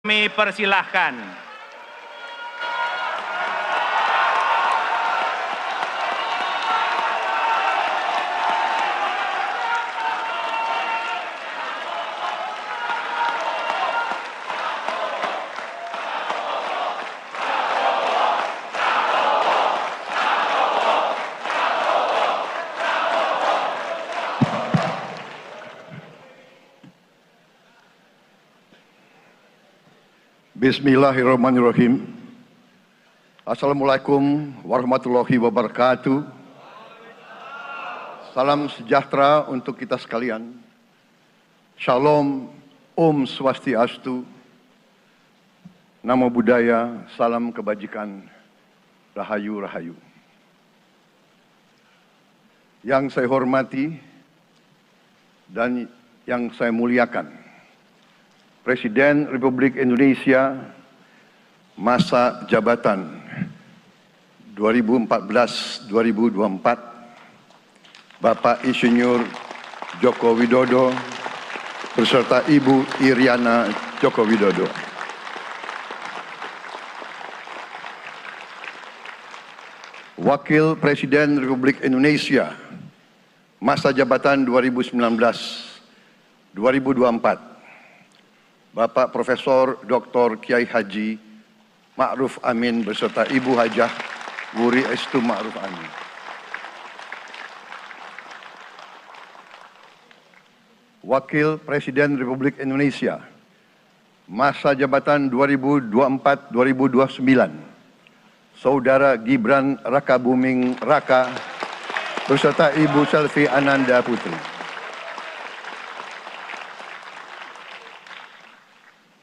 Kami persilahkan Bismillahirrahmanirrahim. Assalamualaikum warahmatullahi wabarakatuh. Salam sejahtera untuk kita sekalian. Shalom, Om Swastiastu, Namo Buddhaya, salam kebajikan, Rahayu Rahayu. Yang saya hormati dan yang saya muliakan, Presiden Republik Indonesia masa jabatan 2014-2024, Bapak Insinyur Joko Widodo beserta Ibu Iriana Joko Widodo. Wakil Presiden Republik Indonesia masa jabatan 2019-2024, Bapak Profesor Dr. Kiai Haji Ma'ruf Amin beserta Ibu Hajah Wuri Estu Ma'ruf Amin. Wakil Presiden Republik Indonesia masa jabatan 2024-2029, Saudara Gibran Rakabuming Raka beserta Ibu Selvi Ananda Putri.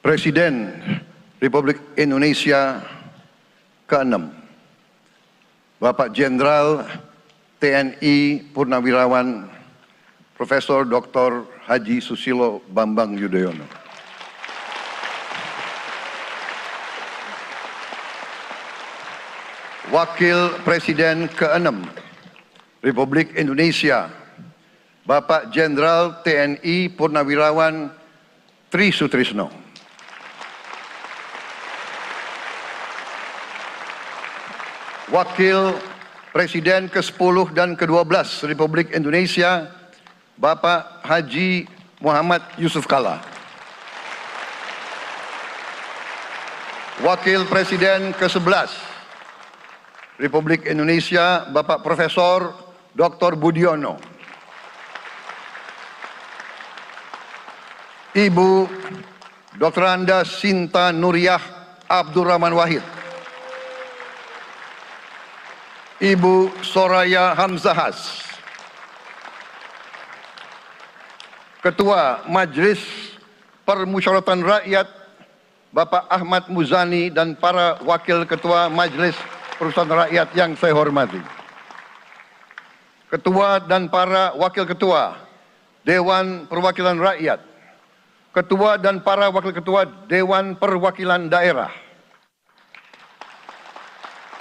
Presiden Republik Indonesia ke-6, Bapak Jenderal TNI Purnawirawan Profesor Dr. Haji Susilo Bambang Yudhoyono. Wakil Presiden ke-6 Republik Indonesia, Bapak Jenderal TNI Purnawirawan Tri Sutrisno. Wakil Presiden ke-10 dan ke-12 Republik Indonesia, Bapak Haji Muhammad Yusuf Kalla. Wakil Presiden ke-11 Republik Indonesia, Bapak Profesor Dr. Budiono. Ibu Dr. Anda Sinta Nuriyah Abdurrahman Wahid. Ibu Soraya Hamzahas. Ketua Majelis Permusyawaratan Rakyat Bapak Ahmad Muzani dan para Wakil Ketua Majelis Permusyawaratan Rakyat yang saya hormati. Ketua dan para Wakil Ketua Dewan Perwakilan Rakyat, Ketua dan para Wakil Ketua Dewan Perwakilan Daerah,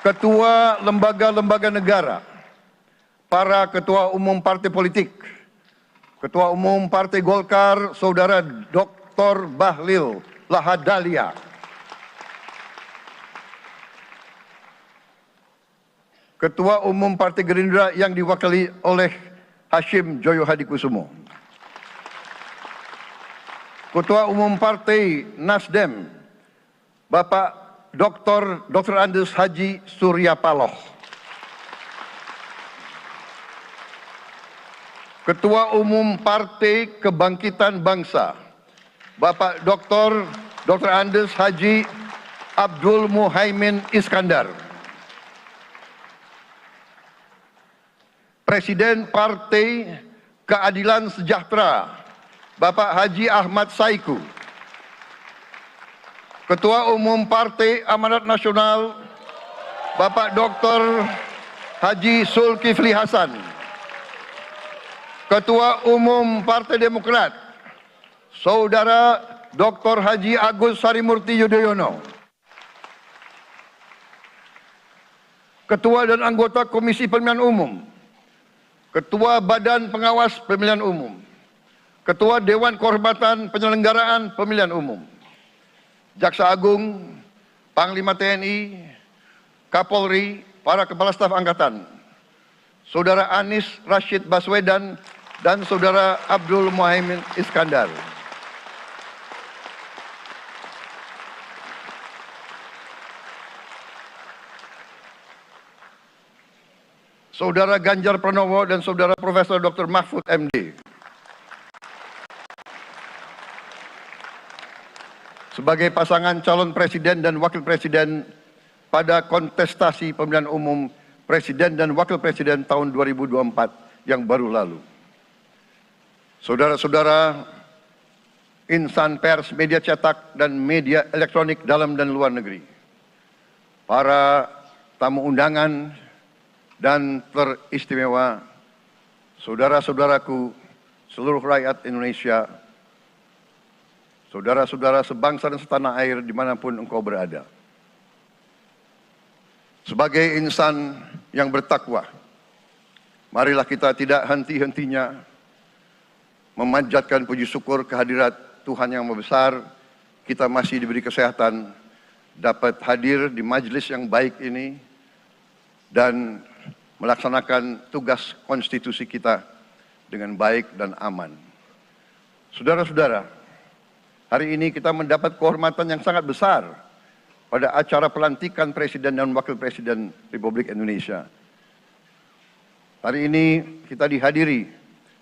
Ketua lembaga-lembaga negara, para Ketua Umum Partai Politik, Ketua Umum Partai Golkar, Saudara Dr. Bahlil Lahadalia, Ketua Umum Partai Gerindra yang diwakili oleh Hashim Joyo Hadikusumo, Ketua Umum Partai Nasdem, Bapak Dr. Andes Haji Surya Paloh, Ketua Umum Partai Kebangkitan Bangsa, Bapak Dr. Andes Haji Abdul Muhaimin Iskandar, Presiden Partai Keadilan Sejahtera, Bapak Haji Ahmad Saiku, Ketua Umum Partai Amanat Nasional, Bapak Dr. Haji Zulkifli Hasan, Ketua Umum Partai Demokrat, Saudara Dr. Haji Agus Harimurti Yudhoyono, Ketua dan anggota Komisi Pemilihan Umum, Ketua Badan Pengawas Pemilihan Umum, Ketua Dewan Kehormatan Penyelenggaraan Pemilihan Umum, Jaksa Agung, Panglima TNI, Kapolri, para Kepala Staf Angkatan, Saudara Anies Rashid Baswedan, dan Saudara Abdul Muhaimin Iskandar. Saudara Ganjar Pranowo dan Saudara Profesor Dr. Mahfud MD. Sebagai pasangan calon presiden dan wakil presiden pada kontestasi pemilihan umum presiden dan wakil presiden tahun 2024 yang baru lalu. Saudara-saudara insan pers, media cetak, dan media elektronik dalam dan luar negeri. Para tamu undangan dan teristimewa, saudara-saudaraku, seluruh rakyat Indonesia, saudara-saudara sebangsa dan setanah air dimanapun engkau berada. Sebagai insan yang bertakwa, marilah kita tidak henti-hentinya memanjatkan puji syukur kehadirat Tuhan yang Maha Besar. Kita masih diberi kesehatan, dapat hadir di majelis yang baik ini, dan melaksanakan tugas konstitusi kita dengan baik dan aman. Saudara-saudara, hari ini kita mendapat kehormatan yang sangat besar pada acara pelantikan Presiden dan Wakil Presiden Republik Indonesia. Hari ini kita dihadiri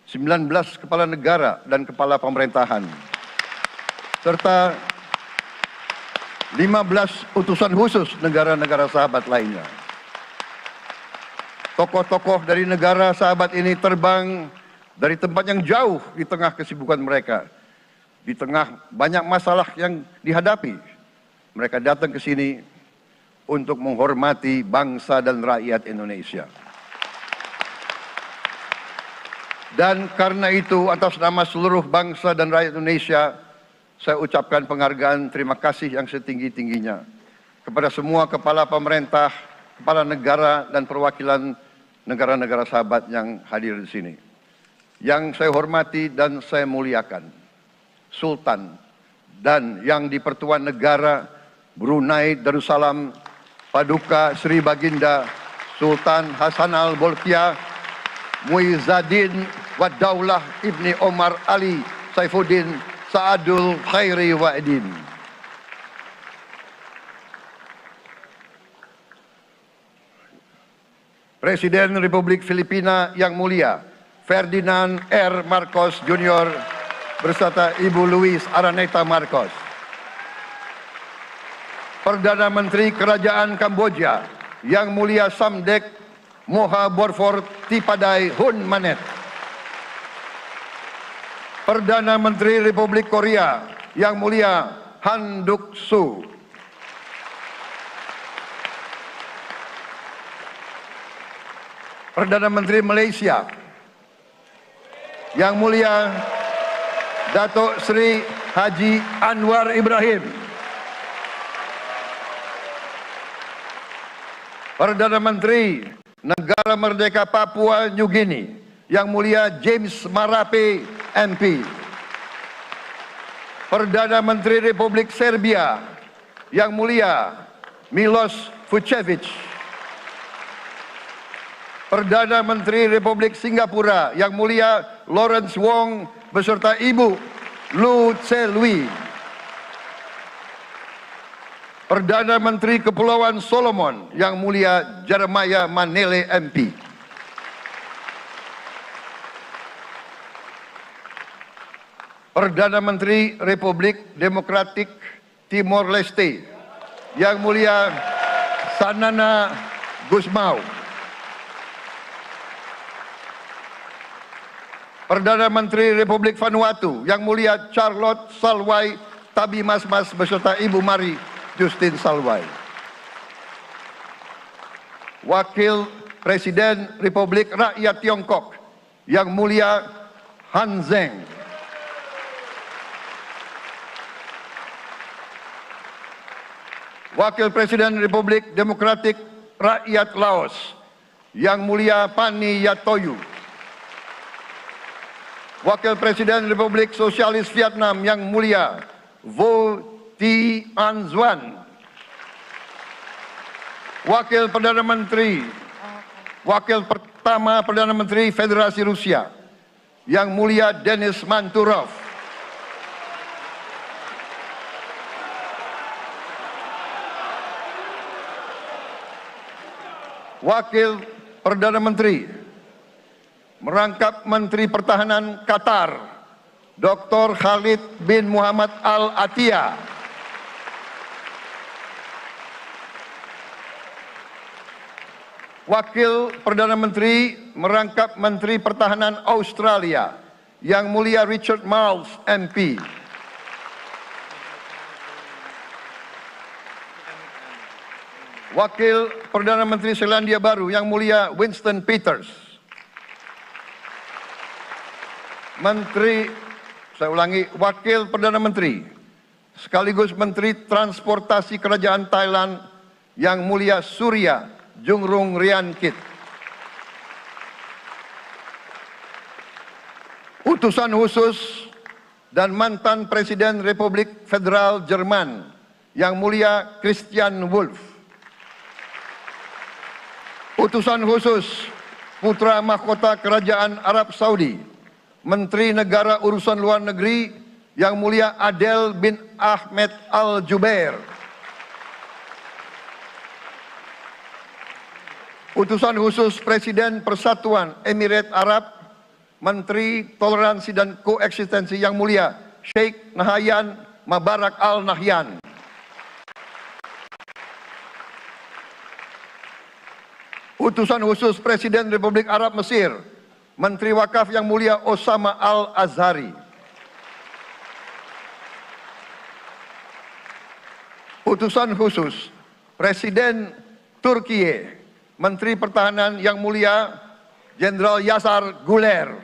19 kepala negara dan kepala pemerintahan, serta 15 utusan khusus negara-negara sahabat lainnya. Tokoh-tokoh dari negara sahabat ini terbang dari tempat yang jauh di tengah kesibukan mereka. Di tengah banyak masalah yang dihadapi, mereka datang ke sini untuk menghormati bangsa dan rakyat Indonesia. Dan karena itu, atas nama seluruh bangsa dan rakyat Indonesia, saya ucapkan penghargaan terima kasih yang setinggi-tingginya kepada semua kepala pemerintah, kepala negara, dan perwakilan negara-negara sahabat yang hadir di sini. Yang saya hormati dan saya muliakan, Sultan dan yang di Pertuan Negara Brunei Darussalam Paduka Sri Baginda Sultan Hassanal Bolkiah Muizzaddin Wadaulah Ibni Omar Ali Saifuddin Saadul Khairi Wa'idin. Presiden Republik Filipina yang mulia Ferdinand R. Marcos Jr. beserta Ibu Luis Araneta Marcos. Perdana Menteri Kerajaan Kamboja yang mulia Samdech Moha Borfor Tipadai Hun Manet. Perdana Menteri Republik Korea yang mulia Han Duck-soo. Perdana Menteri Malaysia yang mulia Datuk Seri Haji Anwar Ibrahim. Perdana Menteri Negara Merdeka Papua New Guinea yang mulia James Marape MP. Perdana Menteri Republik Serbia yang mulia Milos Vucevic. Perdana Menteri Republik Singapura yang mulia Lawrence Wong beserta Ibu Lu Tse Lui. Perdana Menteri Kepulauan Solomon yang mulia Jeremiah Manele MP. Perdana Menteri Republik Demokratik Timor Leste yang mulia Sanana Gusmao. Perdana Menteri Republik Vanuatu yang mulia Charlotte Salwai Tabimasmas beserta Ibu Mari Justin Salwai. Wakil Presiden Republik Rakyat Tiongkok yang mulia Han Zheng. Wakil Presiden Republik Demokratik Rakyat Laos yang mulia Pani Yatoyu. Wakil Presiden Republik Sosialis Vietnam yang mulia Vo Tianzwan. Wakil Perdana Menteri, Wakil pertama Perdana Menteri Federasi Rusia, Yang Mulia Denis Manturov. Wakil Perdana Menteri, merangkap Menteri Pertahanan Qatar, Dr. Khalid bin Muhammad Al Attiyah. Wakil Perdana Menteri, merangkap Menteri Pertahanan Australia, Yang Mulia Richard Marles, MP. Wakil Perdana Menteri Selandia Baru, Yang Mulia Winston Peters. Wakil Perdana Menteri, sekaligus Menteri Transportasi Kerajaan Thailand, Yang Mulia Surya Jungrung Riankit. Utusan khusus dan mantan Presiden Republik Federal Jerman, Yang Mulia Christian Wulff. Utusan khusus Putra Mahkota Kerajaan Arab Saudi, Menteri Negara Urusan Luar Negeri, Yang Mulia Adel bin Ahmed Al Jubair. Utusan khusus Presiden Persatuan Emirat Arab, Menteri Toleransi dan Koeksistensi, Yang Mulia Sheikh Nahyan Mubarak Al Nahyan. Utusan khusus Presiden Republik Arab Mesir, Menteri Wakaf, Yang Mulia Osama Al Azhari. Utusan khusus Presiden Turkiye, Menteri Pertahanan, Yang Mulia Jenderal Yasar Guler.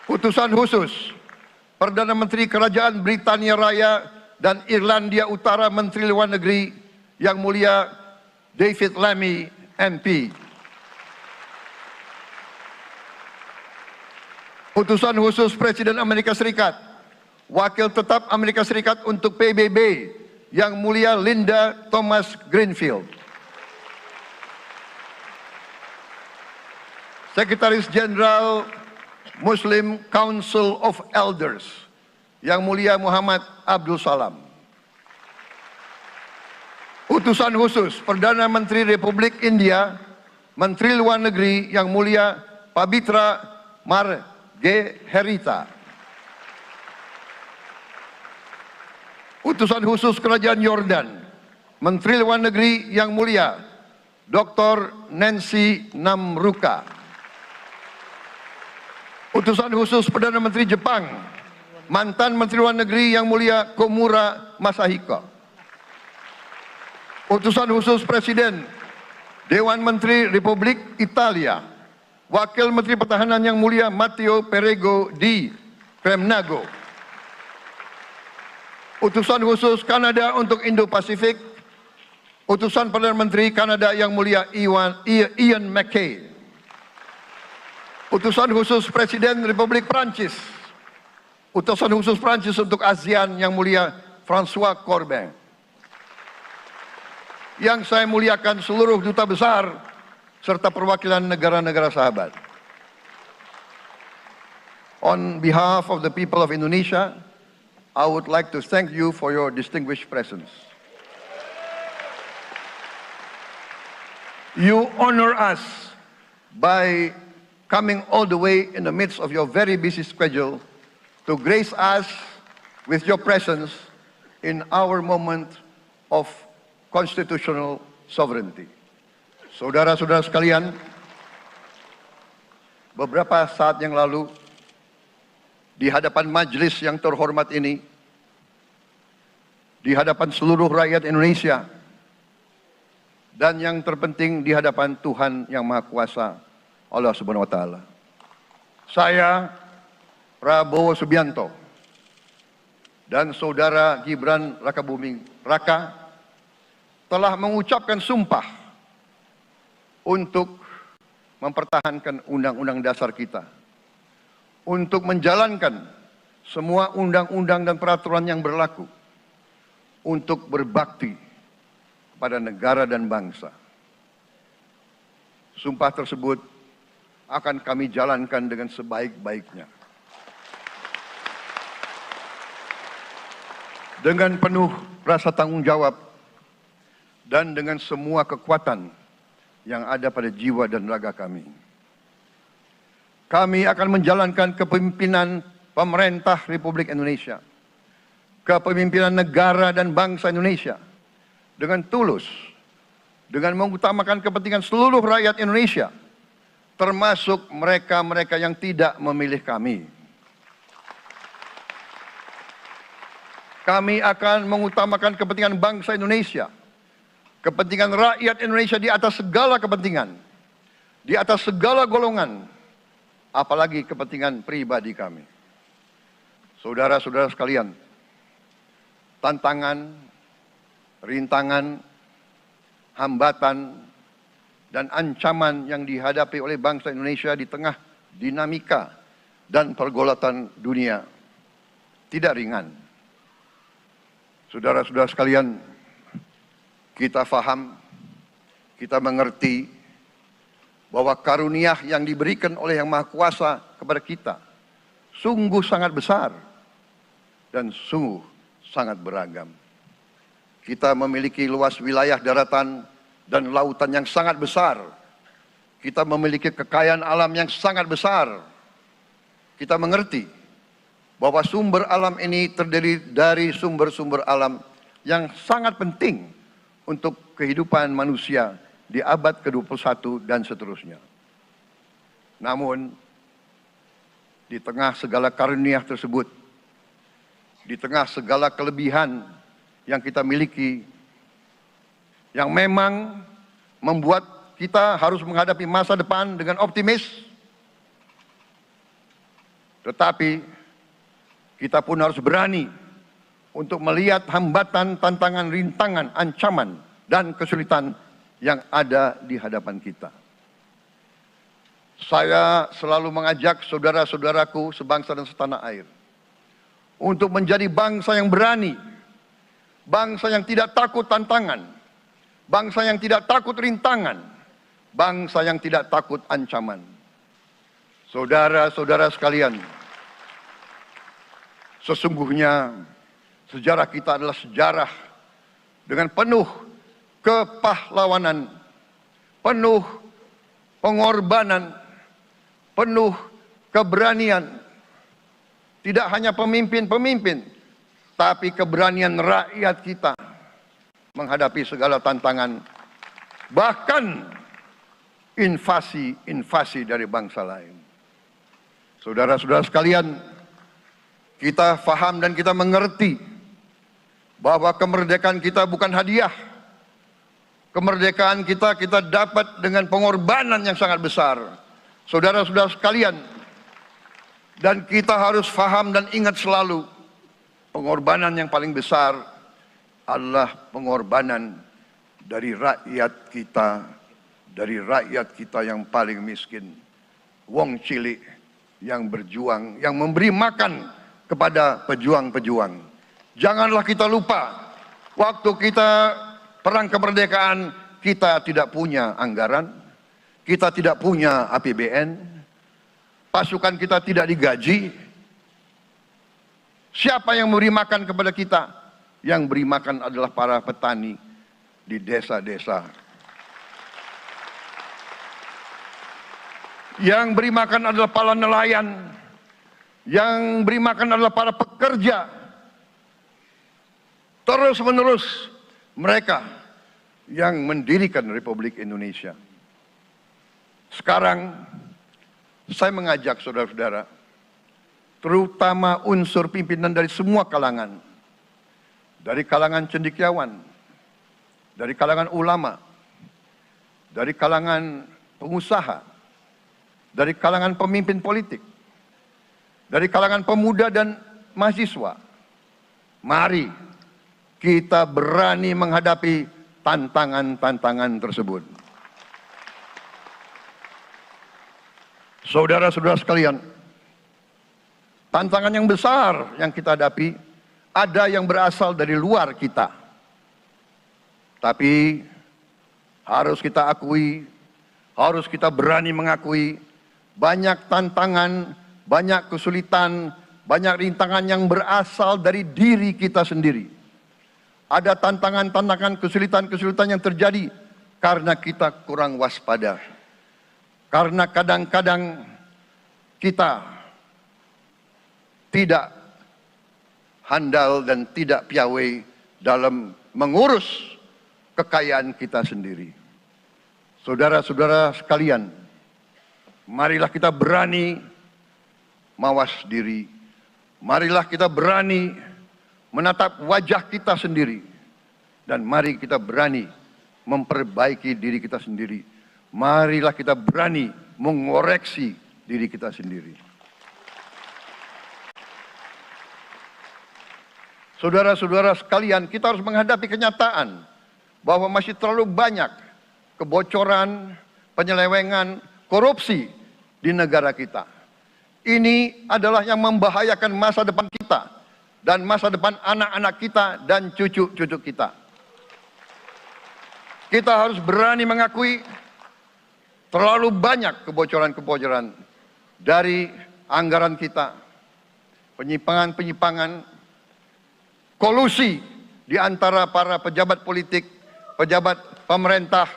Utusan khusus Perdana Menteri Kerajaan Britania Raya dan Irlandia Utara, Menteri Luar Negeri, Yang Mulia David Lammy, MP. Utusan khusus Presiden Amerika Serikat, Wakil Tetap Amerika Serikat untuk PBB, Yang Mulia Linda Thomas Greenfield. Sekretaris Jenderal Muslim Council of Elders, Yang Mulia Muhammad Abdul Salam. Utusan khusus Perdana Menteri Republik India, Menteri Luar Negeri, Yang Mulia Pabitra Margherita. Utusan khusus Kerajaan Yordan, Menteri Luar Negeri, Yang Mulia Dr. Nancy Namruka. Utusan khusus Perdana Menteri Jepang, mantan Menteri Luar Negeri, Yang Mulia Komura Masahiko. Utusan khusus Presiden Dewan Menteri Republik Italia, Wakil Menteri Pertahanan, Yang Mulia Matteo Perego di Cremnago. Utusan khusus Kanada untuk Indo-Pasifik, Utusan Perdana Menteri Kanada, Yang Mulia Ian MacKay. Utusan khusus Presiden Republik Prancis, Utusan khusus Prancis untuk ASEAN, Yang Mulia François Corbin. Yang saya muliakan seluruh duta besar serta perwakilan negara-negara sahabat. On behalf of the people of Indonesia, I would like to thank you for your distinguished presence. You honor us by coming all the way in the midst of your very busy schedule to grace us with your presence in our moment of constitutional sovereignty. Saudara-saudara sekalian, beberapa saat yang lalu di hadapan majelis yang terhormat ini, di hadapan seluruh rakyat Indonesia, dan yang terpenting di hadapan Tuhan Yang Maha Kuasa, Allah Subhanahu wa Ta'ala, saya Prabowo Subianto dan saudara Gibran Rakabuming Raka telah mengucapkan sumpah untuk mempertahankan undang-undang dasar kita, untuk menjalankan semua undang-undang dan peraturan yang berlaku untuk berbakti kepada negara dan bangsa. Sumpah tersebut akan kami jalankan dengan sebaik-baiknya. Dengan penuh rasa tanggung jawab dan dengan semua kekuatan yang ada pada jiwa dan raga kami. Kami akan menjalankan kepemimpinan pemerintah Republik Indonesia, kepemimpinan negara dan bangsa Indonesia dengan tulus, dengan mengutamakan kepentingan seluruh rakyat Indonesia, termasuk mereka-mereka yang tidak memilih kami. Kami akan mengutamakan kepentingan bangsa Indonesia, kepentingan rakyat Indonesia di atas segala kepentingan, di atas segala golongan, apalagi kepentingan pribadi kami. Saudara-saudara sekalian, tantangan, rintangan, hambatan, dan ancaman yang dihadapi oleh bangsa Indonesia di tengah dinamika dan pergolatan dunia tidak ringan. Saudara-saudara sekalian, kita faham, kita mengerti bahwa karunia yang diberikan oleh Yang Maha Kuasa kepada kita sungguh sangat besar dan sungguh sangat beragam. Kita memiliki luas wilayah daratan dan lautan yang sangat besar. Kita memiliki kekayaan alam yang sangat besar. Kita mengerti bahwa sumber alam ini terdiri dari sumber-sumber alam yang sangat penting untuk kehidupan manusia di abad ke-21 dan seterusnya. Namun, di tengah segala karunia tersebut, di tengah segala kelebihan yang kita miliki, yang memang membuat kita harus menghadapi masa depan dengan optimis, tetapi kita pun harus berani untuk melihat hambatan, tantangan, rintangan, ancaman, dan kesulitan yang ada di hadapan kita. Saya selalu mengajak saudara-saudaraku sebangsa dan setanah air untuk menjadi bangsa yang berani, bangsa yang tidak takut tantangan, bangsa yang tidak takut rintangan, bangsa yang tidak takut ancaman. Saudara-saudara sekalian, sesungguhnya sejarah kita adalah sejarah dengan penuh kepahlawanan, penuh pengorbanan, penuh keberanian. Tidak hanya pemimpin-pemimpin, tapi keberanian rakyat kita menghadapi segala tantangan, bahkan invasi-invasi dari bangsa lain. Saudara-saudara sekalian, kita faham dan kita mengerti bahwa kemerdekaan kita bukan hadiah. Kemerdekaan kita dapat dengan pengorbanan yang sangat besar. Saudara-saudara sekalian, dan kita harus faham dan ingat selalu, pengorbanan yang paling besar adalah pengorbanan dari rakyat kita yang paling miskin. Wong cilik yang berjuang, yang memberi makan kepada pejuang-pejuang. Janganlah kita lupa, waktu kita perang kemerdekaan, kita tidak punya anggaran, kita tidak punya APBN, pasukan kita tidak digaji. Siapa yang memberi makan kepada kita? Yang beri makan adalah para petani di desa-desa. Yang beri makan adalah para nelayan. Yang beri makan adalah para pekerja. Terus-menerus mereka yang mendirikan Republik Indonesia. Sekarang saya mengajak saudara-saudara, terutama unsur pimpinan dari semua kalangan, dari kalangan cendekiawan, dari kalangan ulama, dari kalangan pengusaha, dari kalangan pemimpin politik, dari kalangan pemuda dan mahasiswa. Mari kita berani menghadapi tantangan-tantangan tersebut. Saudara-saudara sekalian, tantangan yang besar yang kita hadapi, ada yang berasal dari luar kita. Tapi harus kita akui, harus kita berani mengakui, banyak tantangan, banyak kesulitan, banyak rintangan yang berasal dari diri kita sendiri. Ada tantangan-tantangan, kesulitan-kesulitan yang terjadi karena kita kurang waspada. Karena kadang-kadang kita tidak handal dan tidak piawai dalam mengurus kekayaan kita sendiri. Saudara-saudara sekalian, marilah kita berani mawas diri. Marilah kita berani menatap wajah kita sendiri. Dan mari kita berani memperbaiki diri kita sendiri. Marilah kita berani mengoreksi diri kita sendiri. Saudara-saudara sekalian, kita harus menghadapi kenyataan bahwa masih terlalu banyak kebocoran, penyelewengan, korupsi di negara kita. Ini adalah yang membahayakan masa depan kita dan masa depan anak-anak kita dan cucu-cucu kita. Kita harus berani mengakui terlalu banyak kebocoran-kebocoran dari anggaran kita, penyimpangan-penyimpangan, kolusi di antara para pejabat politik, pejabat pemerintah,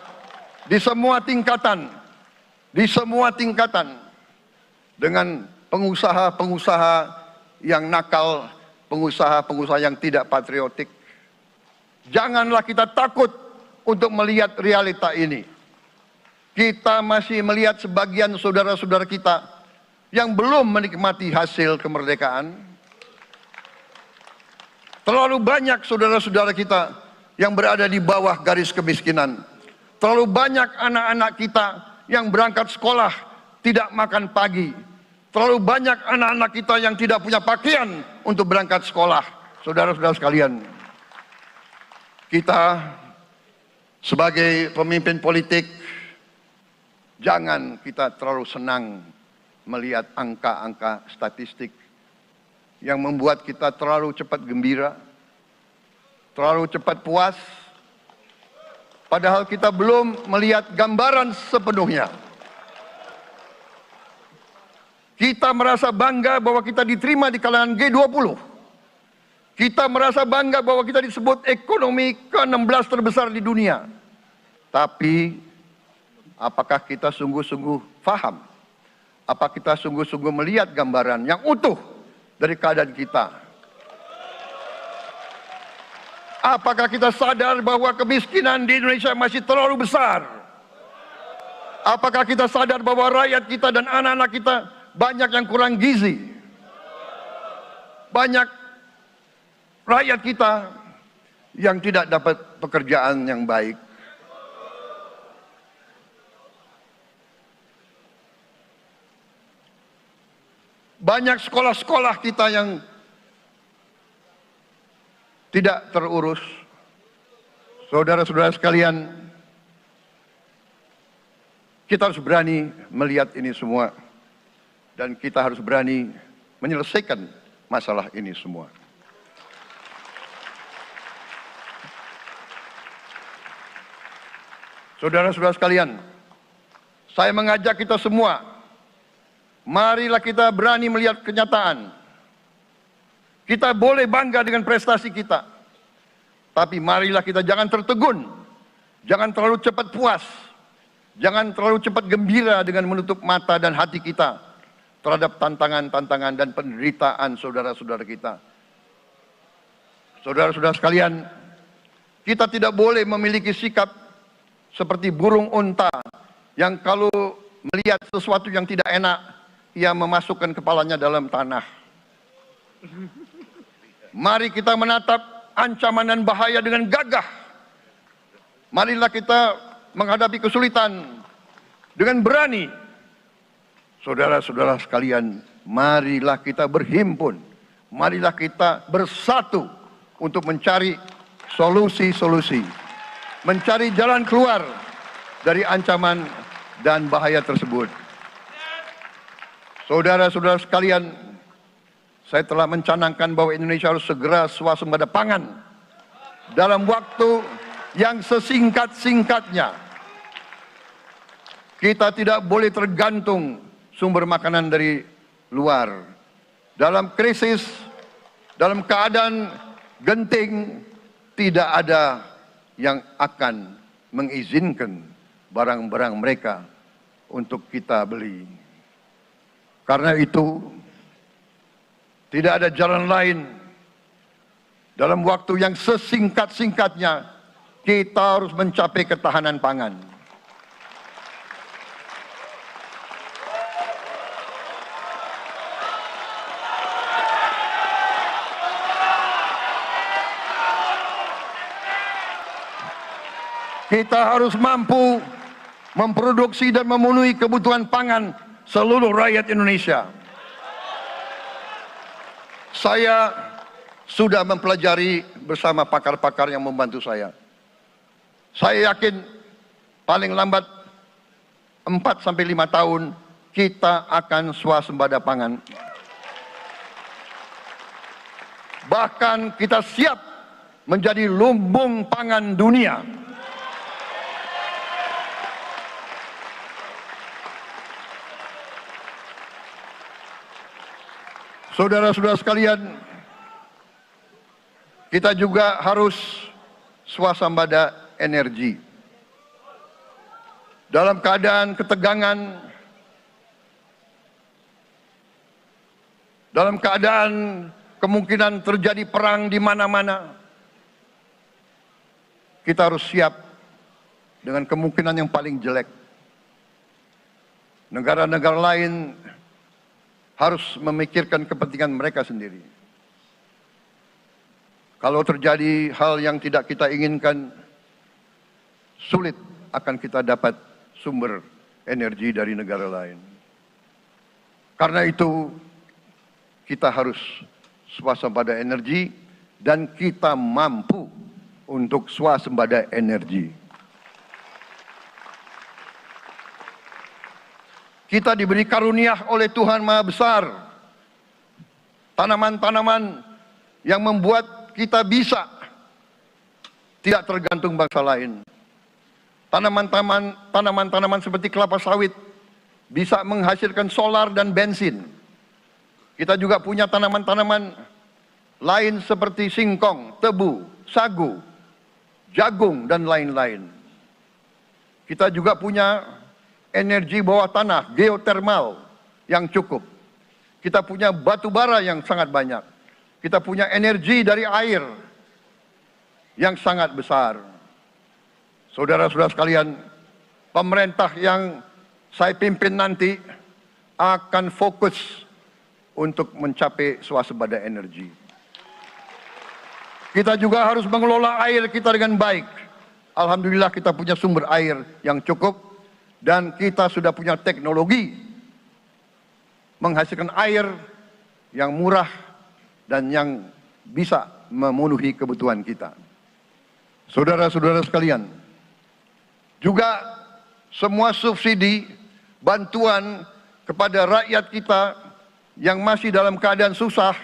di semua tingkatan, dengan pengusaha-pengusaha yang nakal, pengusaha-pengusaha yang tidak patriotik. Janganlah kita takut untuk melihat realita ini. Kita masih melihat sebagian saudara-saudara kita yang belum menikmati hasil kemerdekaan. Terlalu banyak saudara-saudara kita yang berada di bawah garis kemiskinan. Terlalu banyak anak-anak kita yang berangkat sekolah tidak makan pagi. Terlalu banyak anak-anak kita yang tidak punya pakaian untuk berangkat sekolah. Saudara-saudara sekalian, kita sebagai pemimpin politik, jangan kita terlalu senang melihat angka-angka statistik yang membuat kita terlalu cepat gembira, terlalu cepat puas, padahal kita belum melihat gambaran sepenuhnya. Kita merasa bangga bahwa kita diterima di kalangan G20. Kita merasa bangga bahwa kita disebut ekonomi ke-16 terbesar di dunia. Tapi, apakah kita sungguh-sungguh faham? Apa kita sungguh-sungguh melihat gambaran yang utuh dari keadaan kita? Apakah kita sadar bahwa kemiskinan di Indonesia masih terlalu besar? Apakah kita sadar bahwa rakyat kita dan anak-anak kita banyak yang kurang gizi? Banyak rakyat kita yang tidak dapat pekerjaan yang baik. Banyak sekolah-sekolah kita yang tidak terurus. Saudara-saudara sekalian, kita harus berani melihat ini semua. Dan kita harus berani menyelesaikan masalah ini semua. Saudara-saudara sekalian, saya mengajak kita semua, marilah kita berani melihat kenyataan. Kita boleh bangga dengan prestasi kita, tapi marilah kita jangan tertegun, jangan terlalu cepat puas, jangan terlalu cepat gembira dengan menutup mata dan hati kita terhadap tantangan-tantangan dan penderitaan saudara-saudara kita. Saudara-saudara sekalian, kita tidak boleh memiliki sikap seperti burung unta yang kalau melihat sesuatu yang tidak enak, ia memasukkan kepalanya dalam tanah. Mari kita menatap ancaman dan bahaya dengan gagah. Marilah kita menghadapi kesulitan dengan berani. Saudara-saudara sekalian, marilah kita berhimpun. Marilah kita bersatu untuk mencari solusi-solusi. Mencari jalan keluar dari ancaman dan bahaya tersebut. Saudara-saudara sekalian, saya telah mencanangkan bahwa Indonesia harus segera swasembada pangan dalam waktu yang sesingkat-singkatnya. Kita tidak boleh tergantung sumber makanan dari luar. Dalam krisis, dalam keadaan genting, tidak ada yang akan mengizinkan barang-barang mereka untuk kita beli. Karena itu, tidak ada jalan lain. Dalam waktu yang sesingkat-singkatnya, kita harus mencapai ketahanan pangan. Kita harus mampu memproduksi dan memenuhi kebutuhan pangan seluruh rakyat Indonesia. Saya sudah mempelajari bersama pakar-pakar yang membantu saya. Saya yakin paling lambat 4-5 tahun kita akan swasembada pangan. Bahkan kita siap menjadi lumbung pangan dunia. Saudara-saudara sekalian, kita juga harus swasembada energi. Dalam keadaan ketegangan, dalam keadaan kemungkinan terjadi perang di mana-mana, kita harus siap dengan kemungkinan yang paling jelek. Negara-negara lain harus memikirkan kepentingan mereka sendiri. Kalau terjadi hal yang tidak kita inginkan, sulit akan kita dapat sumber energi dari negara lain. Karena itu, kita harus swasembada energi dan kita mampu untuk swasembada energi. Kita diberi karunia oleh Tuhan Maha Besar. Tanaman-tanaman yang membuat kita bisa tidak tergantung bangsa lain. Tanaman-tanaman seperti kelapa sawit bisa menghasilkan solar dan bensin. Kita juga punya tanaman-tanaman lain seperti singkong, tebu, sagu, jagung, dan lain-lain. Kita juga punya energi bawah tanah, geotermal yang cukup. Kita punya batu bara yang sangat banyak. Kita punya energi dari air yang sangat besar. Saudara-saudara sekalian, pemerintah yang saya pimpin nanti akan fokus untuk mencapai swasembada energi. Kita juga harus mengelola air kita dengan baik. Alhamdulillah kita punya sumber air yang cukup. Dan kita sudah punya teknologi menghasilkan air yang murah dan yang bisa memenuhi kebutuhan kita. Saudara-saudara sekalian, juga semua subsidi, bantuan kepada rakyat kita yang masih dalam keadaan susah,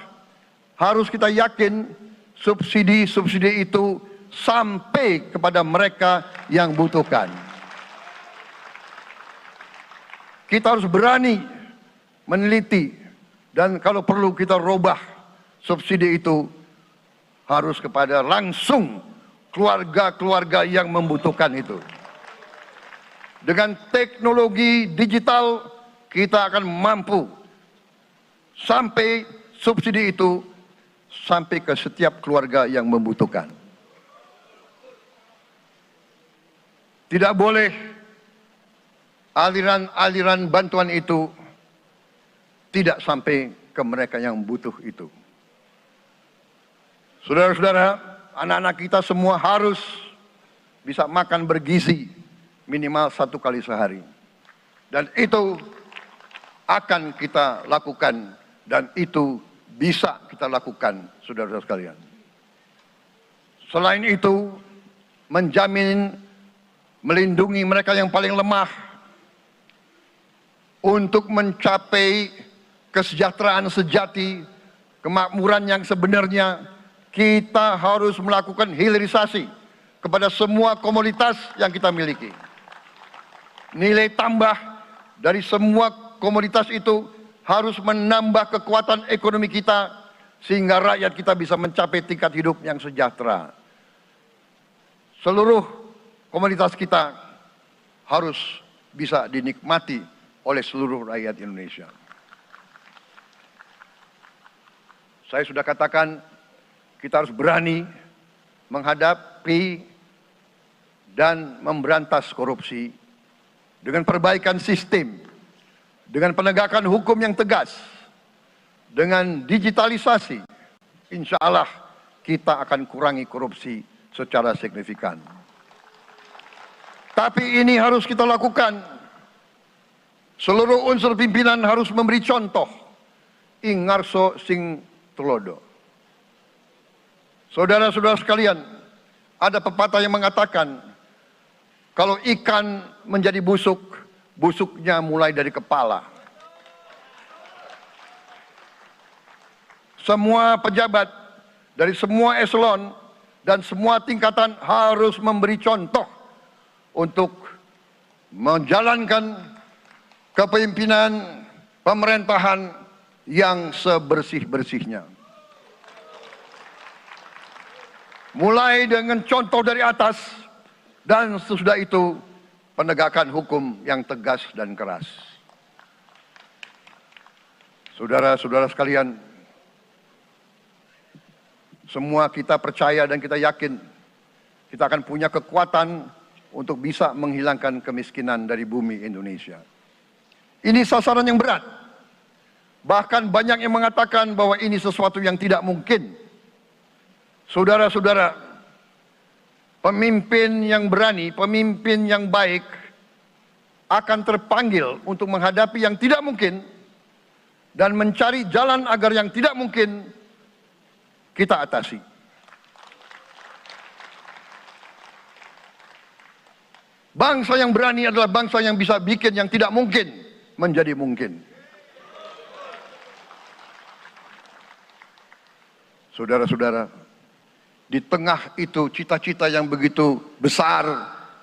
harus kita yakin subsidi-subsidi itu sampai kepada mereka yang butuhkan. Kita harus berani meneliti dan kalau perlu kita robah subsidi itu harus kepada langsung keluarga-keluarga yang membutuhkan itu. Dengan teknologi digital kita akan mampu sampai subsidi itu sampai ke setiap keluarga yang membutuhkan. Tidak boleh aliran-aliran bantuan itu tidak sampai ke mereka yang butuh itu. Saudara-saudara, anak-anak kita semua harus bisa makan bergizi minimal 1 kali sehari. Dan itu akan kita lakukan dan itu bisa kita lakukan, saudara-saudara sekalian. Selain itu, menjamin, melindungi mereka yang paling lemah untuk mencapai kesejahteraan sejati, kemakmuran yang sebenarnya, kita harus melakukan hilirisasi kepada semua komoditas yang kita miliki. Nilai tambah dari semua komoditas itu harus menambah kekuatan ekonomi kita sehingga rakyat kita bisa mencapai tingkat hidup yang sejahtera. Seluruh komoditas kita harus bisa dinikmati oleh seluruh rakyat Indonesia. Saya sudah katakan, kita harus berani menghadapi dan memberantas korupsi dengan perbaikan sistem, dengan penegakan hukum yang tegas, dengan digitalisasi. Insya Allah kita akan kurangi korupsi secara signifikan. Tapi ini harus kita lakukan. Seluruh unsur pimpinan harus memberi contoh. Ingarso sing tulodo. Saudara-saudara sekalian, ada pepatah yang mengatakan, kalau ikan menjadi busuk, busuknya mulai dari kepala. Semua pejabat dari semua eselon dan semua tingkatan harus memberi contoh untuk menjalankan kepemimpinan pemerintahan yang sebersih-bersihnya. Mulai dengan contoh dari atas dan sesudah itu penegakan hukum yang tegas dan keras. Saudara-saudara sekalian, semua kita percaya dan kita yakin kita akan punya kekuatan untuk bisa menghilangkan kemiskinan dari bumi Indonesia. Ini sasaran yang berat. Bahkan banyak yang mengatakan bahwa ini sesuatu yang tidak mungkin. Saudara-saudara, pemimpin yang berani, pemimpin yang baik akan terpanggil untuk menghadapi yang tidak mungkin dan mencari jalan agar yang tidak mungkin kita atasi. Bangsa yang berani adalah bangsa yang bisa bikin yang tidak mungkin menjadi mungkin. Saudara-saudara, di tengah itu cita-cita yang begitu besar,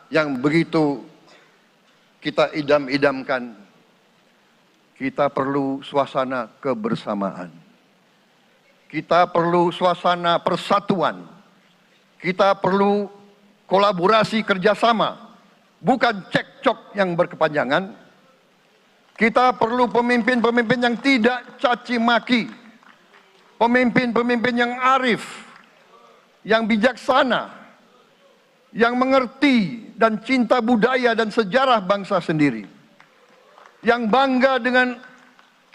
yang begitu kita idam-idamkan, kita perlu suasana kebersamaan. Kita perlu suasana persatuan. Kita perlu kolaborasi kerjasama, bukan cekcok yang berkepanjangan. Kita perlu pemimpin-pemimpin yang tidak caci maki, pemimpin-pemimpin yang arif, yang bijaksana, yang mengerti dan cinta budaya dan sejarah bangsa sendiri, yang bangga dengan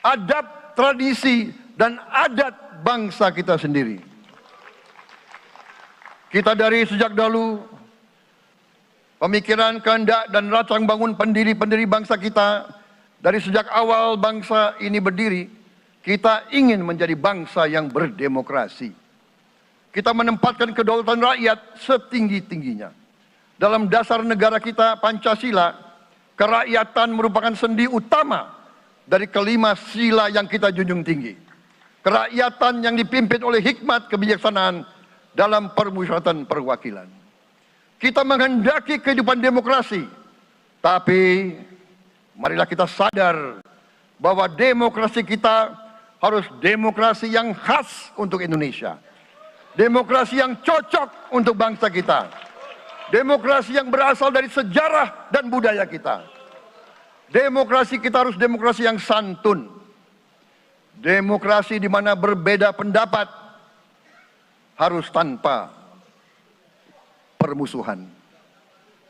adab, tradisi, dan adat bangsa kita sendiri. Kita dari sejak dahulu, pemikiran, kehendak, dan rancang bangun pendiri-pendiri bangsa kita, dari sejak awal bangsa ini berdiri, kita ingin menjadi bangsa yang berdemokrasi. Kita menempatkan kedaulatan rakyat setinggi-tingginya. Dalam dasar negara kita, Pancasila, kerakyatan merupakan sendi utama dari kelima sila yang kita junjung tinggi. Kerakyatan yang dipimpin oleh hikmat kebijaksanaan dalam permusyawaratan perwakilan. Kita menghendaki kehidupan demokrasi, tapi marilah kita sadar bahwa demokrasi kita harus demokrasi yang khas untuk Indonesia. Demokrasi yang cocok untuk bangsa kita. Demokrasi yang berasal dari sejarah dan budaya kita. Demokrasi kita harus demokrasi yang santun. Demokrasi di mana berbeda pendapat harus tanpa permusuhan.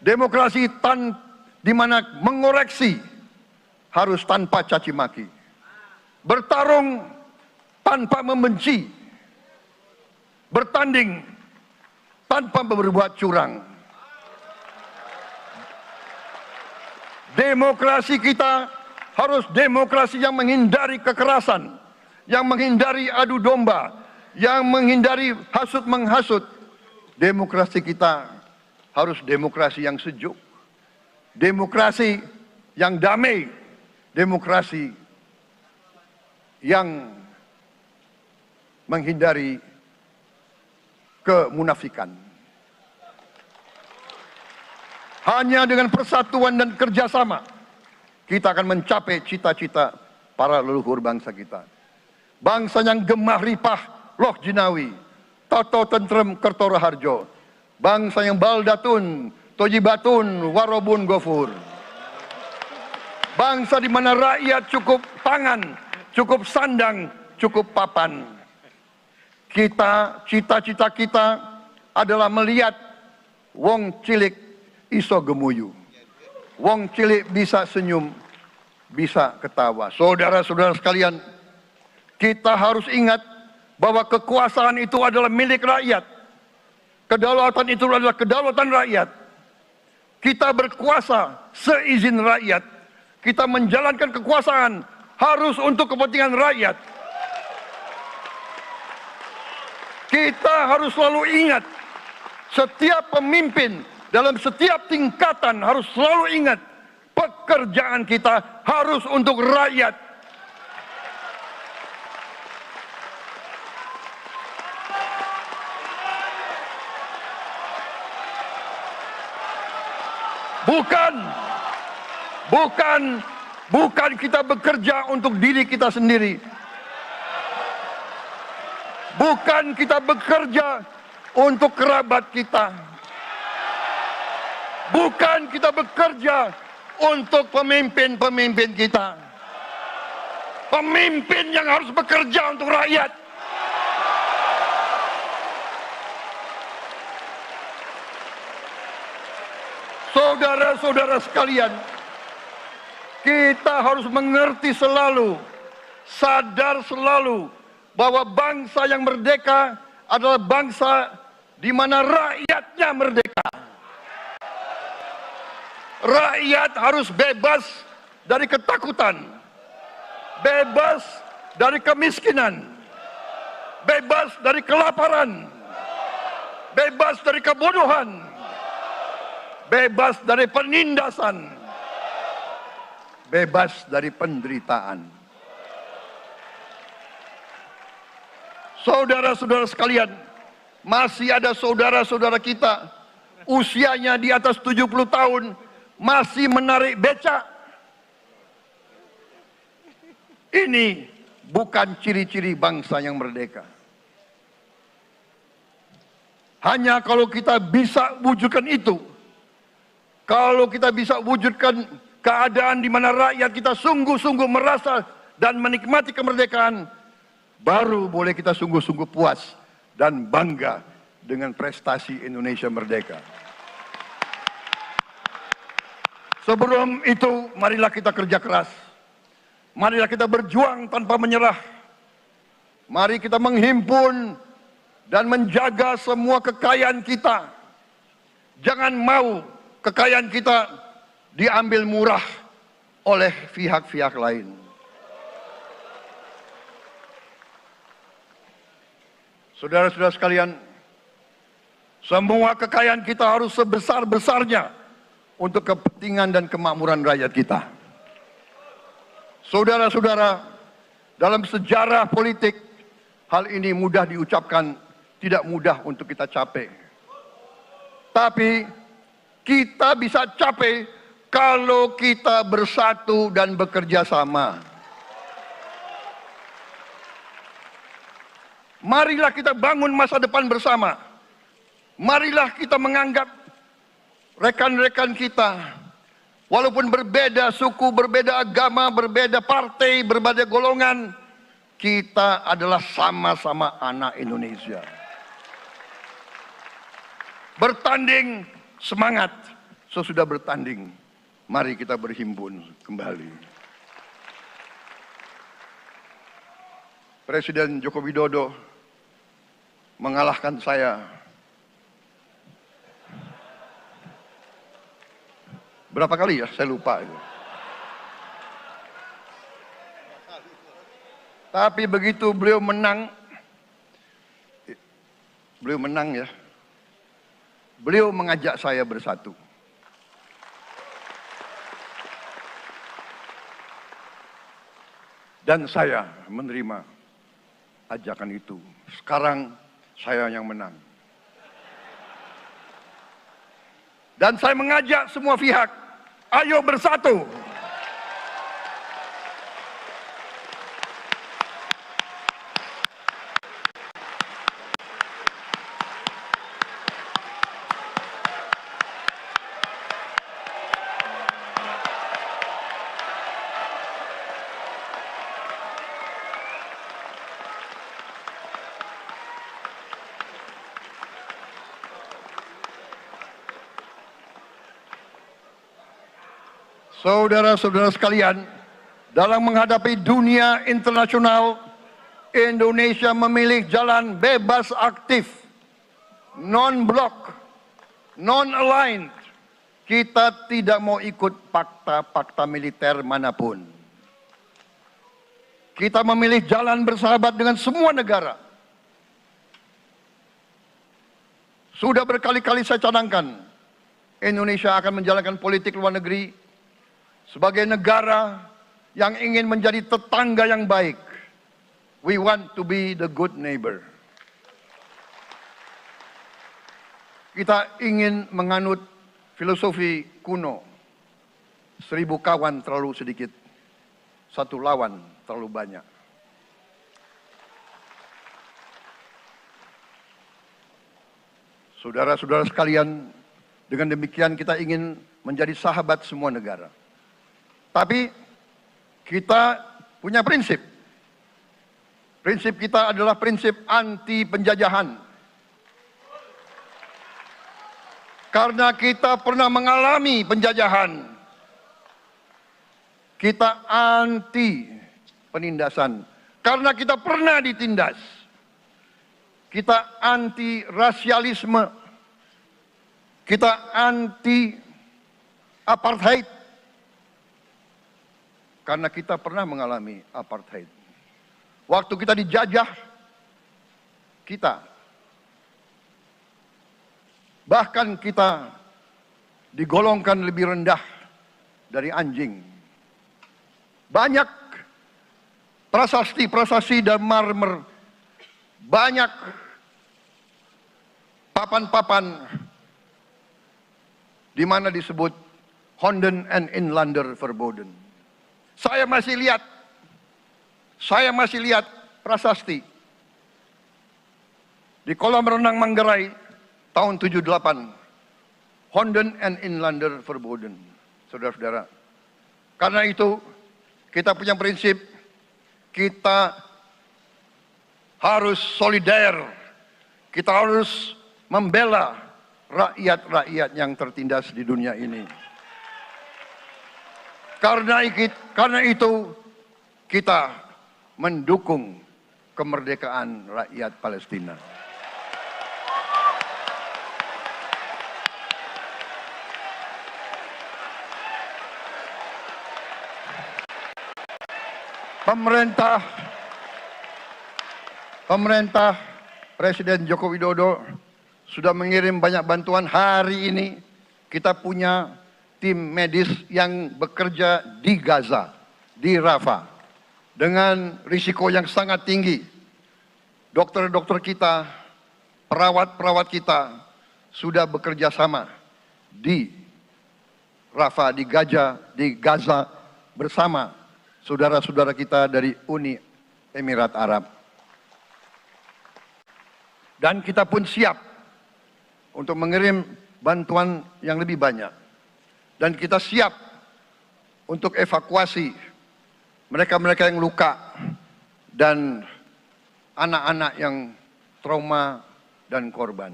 Demokrasi di mana mengoreksi harus tanpa caci maki. Bertarung tanpa membenci. Bertanding tanpa berbuat curang. Demokrasi kita harus demokrasi yang menghindari kekerasan, yang menghindari adu domba, yang menghindari hasut menghasut. Demokrasi kita harus demokrasi yang sejuk, demokrasi yang damai, demokrasi yang menghindari kemunafikan. Hanya dengan persatuan dan kerjasama kita akan mencapai cita-cita para leluhur bangsa kita. Bangsa yang gemah ripah loh jinawi, toto tentrem kertora harjo. Bangsa yang baldatun, tojibatun, warobun gofur. Bangsa di mana rakyat cukup pangan, cukup sandang, cukup papan. Cita-cita kita adalah melihat wong cilik iso gemuyu. Wong cilik bisa senyum, bisa ketawa. Saudara-saudara sekalian, kita harus ingat bahwa kekuasaan itu adalah milik rakyat. Kedaulatan itu adalah kedaulatan rakyat. Kita berkuasa seizin rakyat. Kita menjalankan kekuasaan harus untuk kepentingan rakyat. Kita harus selalu ingat, setiap pemimpin dalam setiap tingkatan harus selalu ingat, pekerjaan kita harus untuk rakyat. Bukan kita bekerja untuk diri kita sendiri. Bukan kita bekerja untuk kerabat kita. Bukan kita bekerja untuk pemimpin-pemimpin kita. Pemimpin yang harus bekerja untuk rakyat. Saudara-saudara sekalian, kita harus mengerti selalu, sadar selalu bahwa bangsa yang merdeka adalah bangsa di mana rakyatnya merdeka. Rakyat harus bebas dari ketakutan, bebas dari kemiskinan, bebas dari kelaparan, bebas dari kebodohan, bebas dari penindasan, bebas dari penderitaan. Saudara-saudara sekalian, masih ada saudara-saudara kita usianya di atas 70 tahun masih menarik becak. Ini bukan ciri-ciri bangsa yang merdeka. Hanya kalau kita bisa wujudkan itu, kalau kita bisa wujudkan keadaan di mana rakyat kita sungguh-sungguh merasa dan menikmati kemerdekaan, baru boleh kita sungguh-sungguh puas dan bangga dengan prestasi Indonesia merdeka. Sebelum itu, marilah kita kerja keras. Marilah kita berjuang tanpa menyerah. Mari kita menghimpun dan menjaga semua kekayaan kita. Jangan mau kekayaan kita diambil murah oleh pihak-pihak lain. Saudara-saudara sekalian, semua kekayaan kita harus sebesar-besarnya untuk kepentingan dan kemakmuran rakyat kita. Saudara-saudara, dalam sejarah politik, hal ini mudah diucapkan, tidak mudah untuk kita capai. Tapi kita bisa capai kalau kita bersatu dan bekerja sama. Marilah kita bangun masa depan bersama. Marilah kita menganggap rekan-rekan kita, walaupun berbeda suku, berbeda agama, berbeda partai, berbeda golongan, kita adalah sama-sama anak Indonesia. Bertanding semangat, sesudah bertanding, mari kita berhimpun kembali. Presiden Joko Widodo mengalahkan saya berapa kali ya, saya lupa itu. Tapi begitu beliau menang ya, beliau mengajak saya bersatu. Dan saya menerima ajakan itu. Sekarang saya yang menang. Dan saya mengajak semua pihak, ayo bersatu. Saudara-saudara sekalian, dalam menghadapi dunia internasional, Indonesia memilih jalan bebas aktif, non-blok, non-aligned. Kita tidak mau ikut fakta-fakta militer manapun. Kita memilih jalan bersahabat dengan semua negara. Sudah berkali-kali saya cadangkan, Indonesia akan menjalankan politik luar negeri sebagai negara yang ingin menjadi tetangga yang baik. We want to be the good neighbor. Kita ingin menganut filosofi kuno. 1000 kawan terlalu sedikit, 1 lawan terlalu banyak. Saudara-saudara sekalian, dengan demikian kita ingin menjadi sahabat semua negara. Tapi kita punya prinsip. Prinsip kita adalah prinsip anti penjajahan. Karena kita pernah mengalami penjajahan. Kita anti penindasan. Karena kita pernah ditindas. Kita anti rasialisme. Kita anti apartheid. Karena kita pernah mengalami apartheid. Waktu kita dijajah, bahkan kita digolongkan lebih rendah dari anjing. Banyak prasasti dan marmer, banyak papan-papan di mana disebut Honden en Inlander Verboden. Saya masih lihat prasasti di kolam renang Manggarai tahun 78. Honden en Inlander Verboden. Saudara-saudara, karena itu kita punya prinsip, kita harus solider, kita harus membela rakyat-rakyat yang tertindas di dunia ini. Karena itu kita mendukung kemerdekaan rakyat Palestina. Pemerintah Presiden Joko Widodo sudah mengirim banyak bantuan. Hari ini kita punya tim medis yang bekerja di Gaza, di Rafah, dengan risiko yang sangat tinggi. Dokter-dokter kita, perawat-perawat kita sudah bekerja sama di Rafah, di Gaza bersama saudara-saudara kita dari Uni Emirat Arab. Dan kita pun siap untuk mengirim bantuan yang lebih banyak. Dan kita siap untuk evakuasi mereka-mereka yang luka dan anak-anak yang trauma dan korban.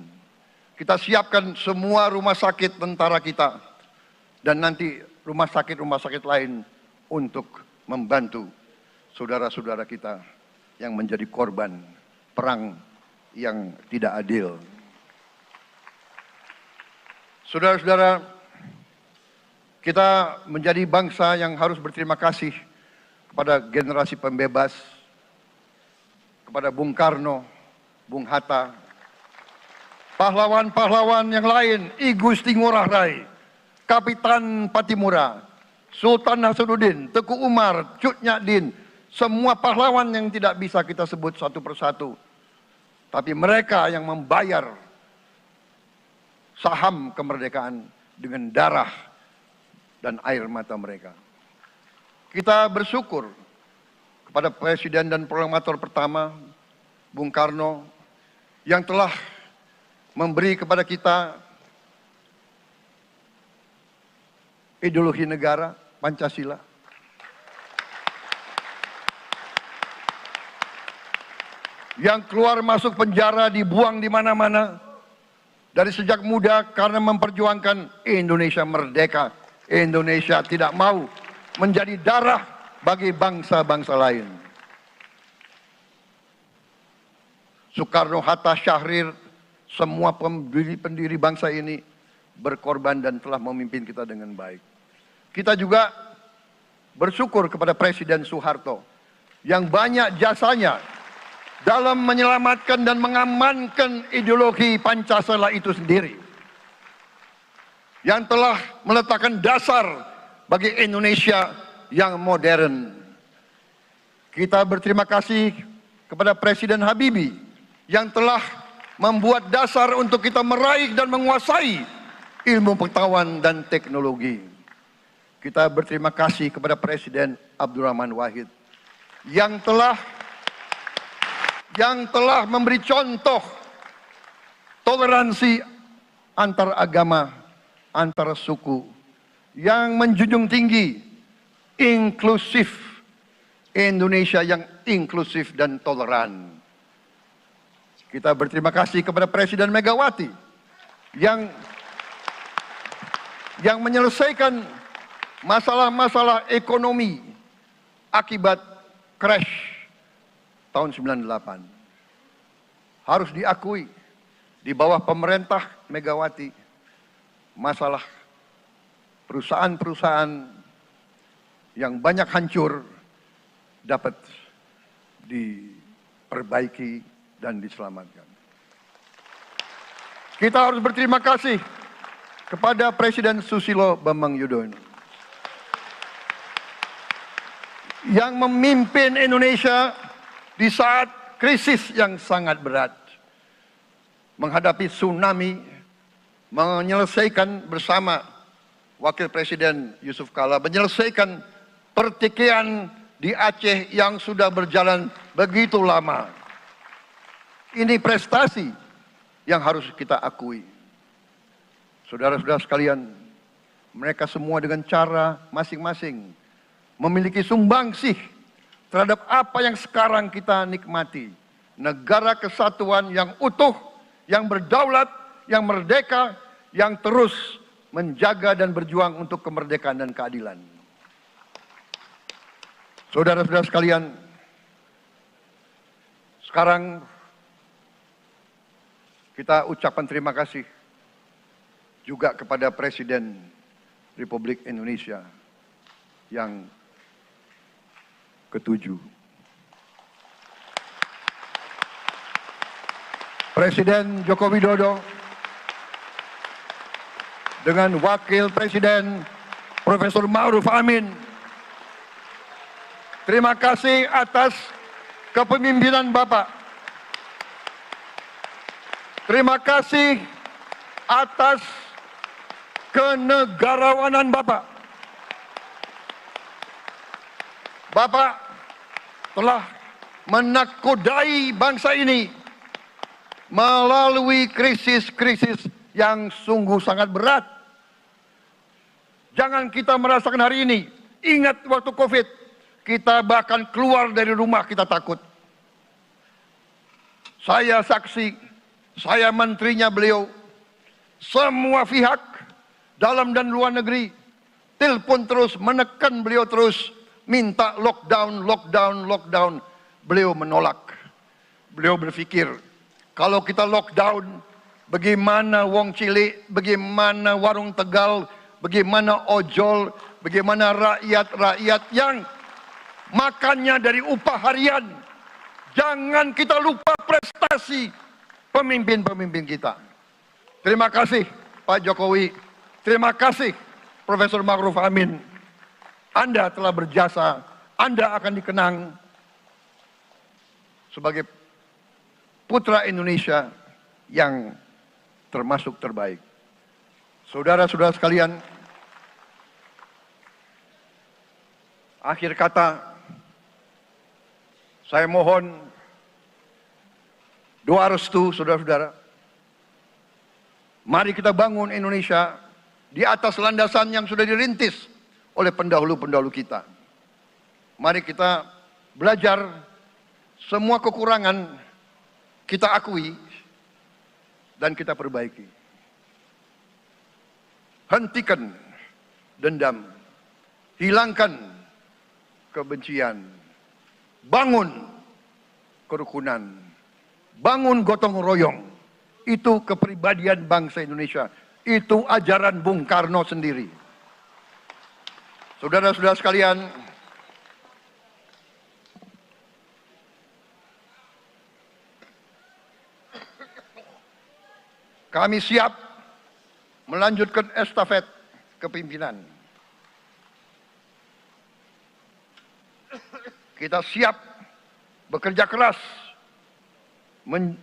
Kita siapkan semua rumah sakit tentara kita dan nanti rumah sakit lain untuk membantu saudara-saudara kita yang menjadi korban perang yang tidak adil. Saudara-saudara, kita menjadi bangsa yang harus berterima kasih kepada generasi pembebas, kepada Bung Karno, Bung Hatta, pahlawan-pahlawan yang lain, I Gusti Ngurah Rai, Kapitan Patimura, Sultan Nasruddin, Teku Umar, Cut Nyak Din, semua pahlawan yang tidak bisa kita sebut satu persatu. Tapi mereka yang membayar saham kemerdekaan dengan darah dan air mata mereka. Kita bersyukur kepada Presiden dan Proklamator pertama, Bung Karno, yang telah memberi kepada kita ideologi negara, Pancasila. Yang keluar masuk penjara, dibuang di mana-mana dari sejak muda karena memperjuangkan Indonesia merdeka. Indonesia tidak mau menjadi darah bagi bangsa-bangsa lain. Soekarno, Hatta, Syahrir, semua pendiri bangsa ini berkorban dan telah memimpin kita dengan baik. Kita juga bersyukur kepada Presiden Soeharto yang banyak jasanya dalam menyelamatkan dan mengamankan ideologi Pancasila itu sendiri, yang telah meletakkan dasar bagi Indonesia yang modern. Kita berterima kasih kepada Presiden Habibie yang telah membuat dasar untuk kita meraih dan menguasai ilmu pengetahuan dan teknologi. Kita berterima kasih kepada Presiden Abdurrahman Wahid yang telah memberi contoh toleransi antar agama, antar suku, yang menjunjung tinggi inklusif, Indonesia yang inklusif dan toleran. Kita berterima kasih kepada Presiden Megawati yang menyelesaikan masalah-masalah ekonomi akibat crash tahun 98. Harus diakui, di bawah pemerintah Megawati, masalah perusahaan-perusahaan yang banyak hancur dapat diperbaiki dan diselamatkan. Kita harus berterima kasih kepada Presiden Susilo Bambang Yudhoyono yang memimpin Indonesia di saat krisis yang sangat berat, menghadapi tsunami, menyelesaikan bersama Wakil Presiden Yusuf Kala, menyelesaikan pertikaian di Aceh yang sudah berjalan begitu lama. Ini prestasi yang harus kita akui. Saudara-saudara sekalian, mereka semua dengan cara masing-masing memiliki sumbangsih terhadap apa yang sekarang kita nikmati. Negara kesatuan yang utuh, yang berdaulat, yang merdeka, yang terus menjaga dan berjuang untuk kemerdekaan dan keadilan. Saudara-saudara sekalian, sekarang kita ucapkan terima kasih juga kepada Presiden Republik Indonesia yang ke-7. Presiden Joko Widodo dengan Wakil Presiden Profesor Ma'ruf Amin. Terima kasih atas kepemimpinan Bapak. Terima kasih atas kenegarawanan Bapak. Bapak telah menakodai bangsa ini melalui krisis-krisis yang sungguh sangat berat. Jangan kita merasakan hari ini. Ingat waktu COVID, kita bahkan keluar dari rumah kita takut. Saya saksi, saya menterinya beliau, semua pihak dalam dan luar negeri telepon terus, menekan beliau terus, minta lockdown, lockdown, lockdown. Beliau menolak. Beliau berpikir, kalau kita lockdown, bagaimana wong cilik, bagaimana warung Tegal, bagaimana ojol, bagaimana rakyat-rakyat yang makannya dari upah harian. Jangan kita lupa prestasi pemimpin-pemimpin kita. Terima kasih Pak Jokowi, terima kasih Profesor Ma'ruf Amin. Anda telah berjasa, Anda akan dikenang sebagai putra Indonesia yang termasuk terbaik. Saudara-saudara sekalian, akhir kata, saya mohon doa restu saudara-saudara. Mari kita bangun Indonesia di atas landasan yang sudah dirintis oleh pendahulu-pendahulu kita. Mari kita belajar semua kekurangan kita akui dan kita perbaiki. Hentikan dendam, hilangkan kebencian, bangun kerukunan, bangun gotong royong. Itu kepribadian bangsa Indonesia. Itu ajaran Bung Karno sendiri. Saudara-saudara sekalian, kami siap melanjutkan estafet kepimpinan. Kita siap bekerja keras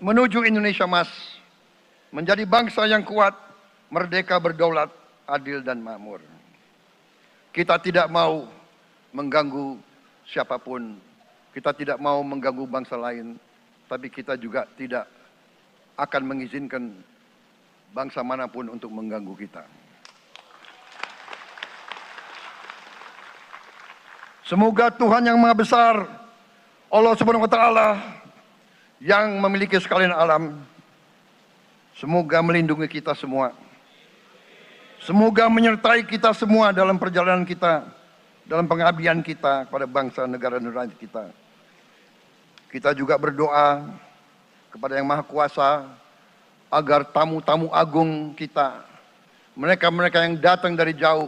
menuju Indonesia Emas, menjadi bangsa yang kuat, merdeka, berdaulat, adil dan makmur. Kita tidak mau mengganggu siapapun, kita tidak mau mengganggu bangsa lain, tapi kita juga tidak akan mengizinkan bangsa manapun untuk mengganggu kita. Semoga Tuhan yang Maha Besar, Allah Subhanahu wa Ta'ala, yang memiliki sekalian alam, semoga melindungi kita semua. Semoga menyertai kita semua dalam perjalanan kita, dalam pengabdian kita kepada bangsa, negara, dan rakyat kita. Kita juga berdoa kepada Yang Maha Kuasa agar tamu-tamu agung kita, mereka-mereka yang datang dari jauh,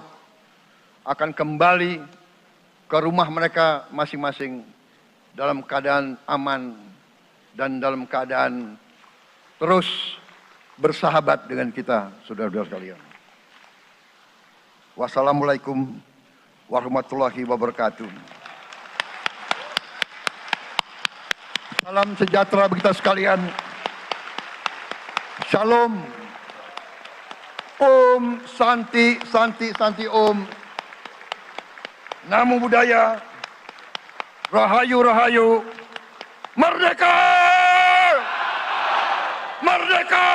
akan kembali ke rumah mereka masing-masing dalam keadaan aman dan dalam keadaan terus bersahabat dengan kita, saudara-saudara sekalian. Wassalamualaikum warahmatullahi wabarakatuh. Salam sejahtera bagi kita sekalian. Shalom. Om Santi, Santi, Santi Om. Namo Buddhaya. Rahayu, Rahayu. Merdeka! Merdeka!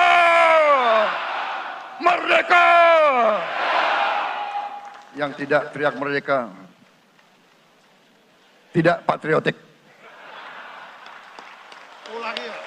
Merdeka! Yang tidak teriak merdeka tidak patriotik. Ulangi.